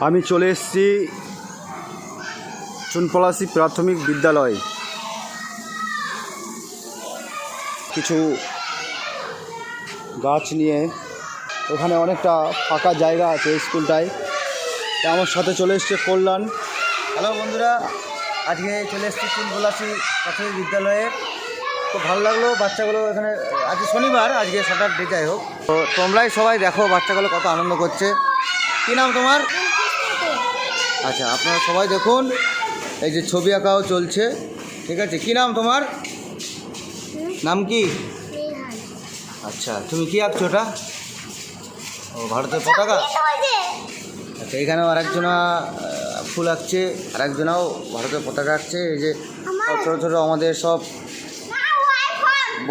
আমি চলে এসেছি চুনপলাশী প্রাথমিক বিদ্যালয়। কিছু গাছ নিয়ে ওখানে অনেকটা ফাঁকা জায়গা আছে স্কুলটায়। আমার সাথে চলে এসছে কল্যাণ। হ্যালো বন্ধুরা, আজকে চলে এসেছি চুনপলাশী প্রাথমিক বিদ্যালয়ে। খুব ভালো লাগলো বাচ্চাগুলো এখানে। আজকে শনিবার, আজকে স্যাটারডে, যাই হোক। তো তোমরাই সবাই দেখো বাচ্চাগুলো কত আনন্দ করছে। কী নাম তোমার? আচ্ছা, আপনারা সবাই দেখুন, এই যে ছবি আঁকাও চলছে, ঠিক আছে। কী নাম তোমার? নাম কি? আচ্ছা, তুমি কি আঁকছো ওটা? ও, ভারতের পতাকা। আচ্ছা, এখানেও আরেকজনা ফুল আঁকছে, আরেকজনাও ভারতের পতাকা আঁকছে। এই যে ছোটো ছোটো আমাদের সব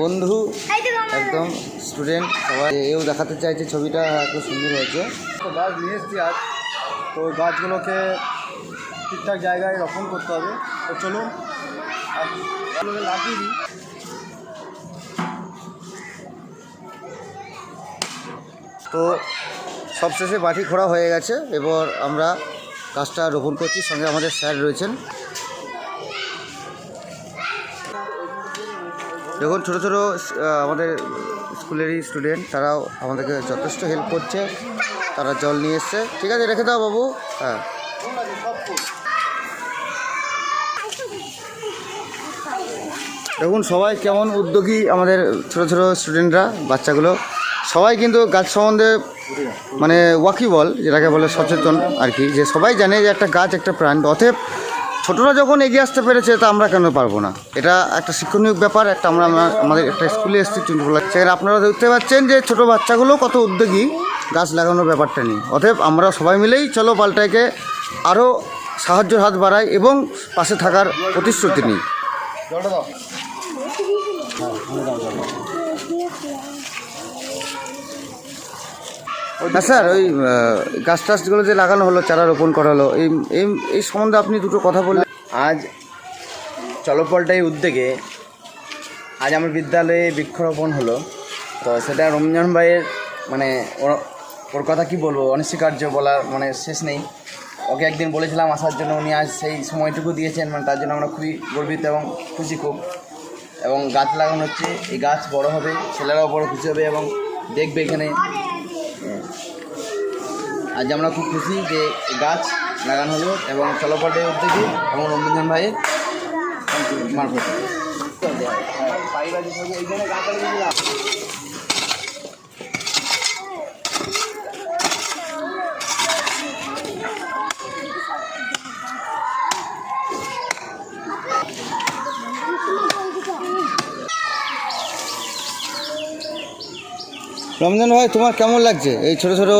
বন্ধু, একদম স্টুডেন্ট সবাই। এও দেখাতে চাইছে ছবিটা খুব সুন্দর হয়েছে। তো গাছ নিয়ে এসেছি আজ, তো গাছগুলোকে ঠিকঠাক জায়গায় রোপণ করতে হবে। তো চলুন গাছগুলোকে লাগিয়ে দিই। তো সবশেষে মাটি খোঁড়া হয়ে গেছে, এবার আমরা গাছটা রোপণ করছি। সঙ্গে আমাদের স্যার রয়েছেন। দেখুন, ছোটো ছোটো আমাদের স্কুলেরই স্টুডেন্ট, তারাও আমাদেরকে যথেষ্ট হেল্প করছে। তারা জল নিয়ে এসছে। ঠিক আছে, রেখে দাও বাবু। হ্যাঁ, দেখুন সবাই কেমন উদ্যোগী আমাদের ছোটো ছোটো স্টুডেন্টরা, বাচ্চাগুলো সবাই কিন্তু গাছ সম্বন্ধে মানে ওয়াকিবল, যেটাকে বলে সচেতন আর কি। যে সবাই জানে যে একটা গাছ একটা প্রাণ। অতএব ছোটরা যখন এগিয়ে আসতে পেরেছে, তা আমরা কেন পারবো না? এটা একটা শিক্ষণীয় ব্যাপার। একটা আমাদের একটা স্কুলে এসেছি চুনপলাশী, সেখানে আপনারা দেখতে পাচ্ছেন যে ছোটো বাচ্চাগুলো কত উদ্যোগী গাছ লাগানোর ব্যাপারটা নিয়ে। অতএব আমরা সবাই মিলেই চলো পাল্টাইকে আরও সাহায্যের হাত বাড়াই এবং পাশে থাকার প্রতিশ্রুতি নিই। হ্যাঁ স্যার, ওই গাছ টাছগুলো যে লাগানো হলো, চারা রোপণ করা হলো, এই সম্বন্ধে আপনি দুটো কথা বললেন। আজ চলো পাল্টাই উদ্যোগে আজ আমার বিদ্যালয়ে বৃক্ষরোপণ হলো। তো সেটা রঞ্জন ভাইয়ের মানে ওর কথা কি বলবো, অনস্বীকার্য, বলার মানে শেষ নেই। ওকে একদিন বলেছিলাম আসার জন্য, উনি আজ সেই সময়টুকু দিয়েছেন, মানে তার জন্য আমরা খুবই গর্বিত এবং খুশি খুব। এবং গাছ লাগানো হচ্ছে, এই গাছ বড় হবে, ছেলেরাও বড় খুশি হবে এবং দেখবে এখানে। আজ আমরা খুব খুশি যে গাছ লাগানো হলো এবং চলপাল্টাই উদ্যোগে এবং রঞ্জন ভাইয়ের মারফত। রমজান ভাই, তোমার কেমন লাগছে এই ছোটো ছোটো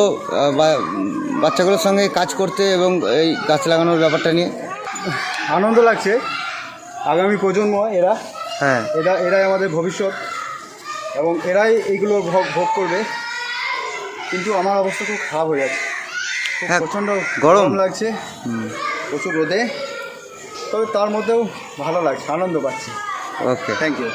বাচ্চাগুলোর সঙ্গে কাজ করতে এবং এই গাছ লাগানোর ব্যাপারটা নিয়ে? আনন্দ লাগছে। আগামী প্রজন্ম এরা, হ্যাঁ, এরাই আমাদের ভবিষ্যৎ এবং এরাই এইগুলো ভোগ করবে। কিন্তু আমার অবস্থা খুব খারাপ হয়ে যাচ্ছে, খুব হ্যাঁ, প্রচণ্ড গরম লাগছে, প্রচুর রোদে। তবে তার মধ্যেও ভালো লাগছে, আনন্দ পাচ্ছি। ওকে, থ্যাংক ইউ।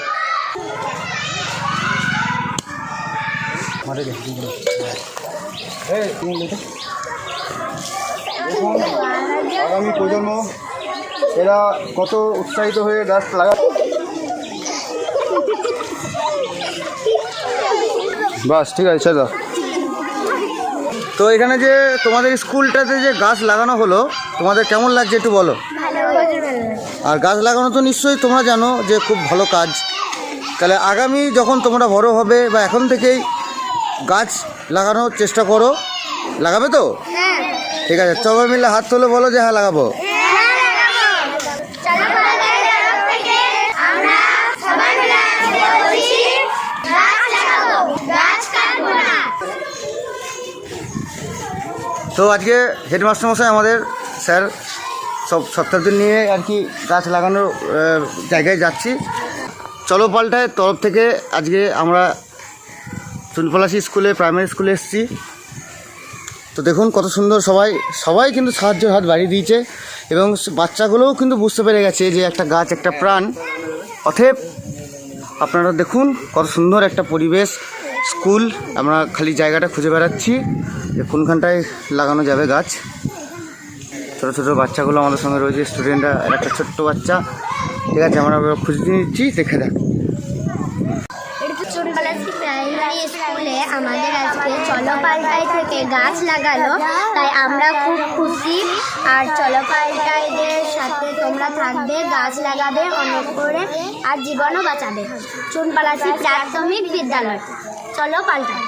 দেখুন আগামী প্রজন্ম এরা কত উৎসাহিত হয়ে গাছ লাগা। বাস ঠিক আছে, চলো। তো এখানে যে তোমাদের স্কুলটাতে যে গাছ লাগানো হলো, তোমাদের কেমন লাগছে একটু বলো। আর গাছ লাগানো তো নিশ্চয়ই তোমরা জানো যে খুব ভালো কাজ। তাহলে আগামী যখন তোমরা বড় হবে বা এখন থেকেই গাছ লাগানোর চেষ্টা করো, লাগাবে তো? ঠিক আছে, সবাই মিলে হাত তুলে বলো যে হ্যাঁ লাগাবো। তো আজকে হেডমাস্টার মশাই আমাদের স্যার সব ছাত্রদের নিয়ে আর কি গাছ লাগানোর জায়গায় যাচ্ছি। চলো পাল্টায় তরফ থেকে আজকে আমরা চুনপলাশী স্কুলে, প্রাইমারি স্কুলে এসেছি। তো দেখুন কত সুন্দর, সবাই কিন্তু সাহায্যের হাত বাড়িয়ে দিয়েছে এবং বাচ্চাগুলোও কিন্তু বুঝতে পেরে গেছে যে একটা গাছ একটা প্রাণ। অতএব আপনারা দেখুন কত সুন্দর একটা পরিবেশ, স্কুল। আমরা খালি জায়গাটা খুঁজে বেড়াচ্ছি যে কোনখানটায় লাগানো যাবে গাছ। ছোটো ছোটো বাচ্চাগুলো আমাদের সঙ্গে রয়েছে, স্টুডেন্টরা, একটা ছোট্ট বাচ্চা। ঠিক আছে, আমরা খুঁজে নিচ্ছি, দেখে দেখ। চুনবালাসি প্রাইমারি স্কুলে আমাদের আজকে চলো পাল্টাই থেকে গাছ লাগালো, তাই আমরা খুব খুশি। আর চলো পাল্টাইদের সাথে তোমরা থাকবে, গাছ লাগাবে অনেক করে, আর জীবনও বাঁচাবে। চুনবালাসি প্রাথমিক বিদ্যালয়, চলো পাল্টাই।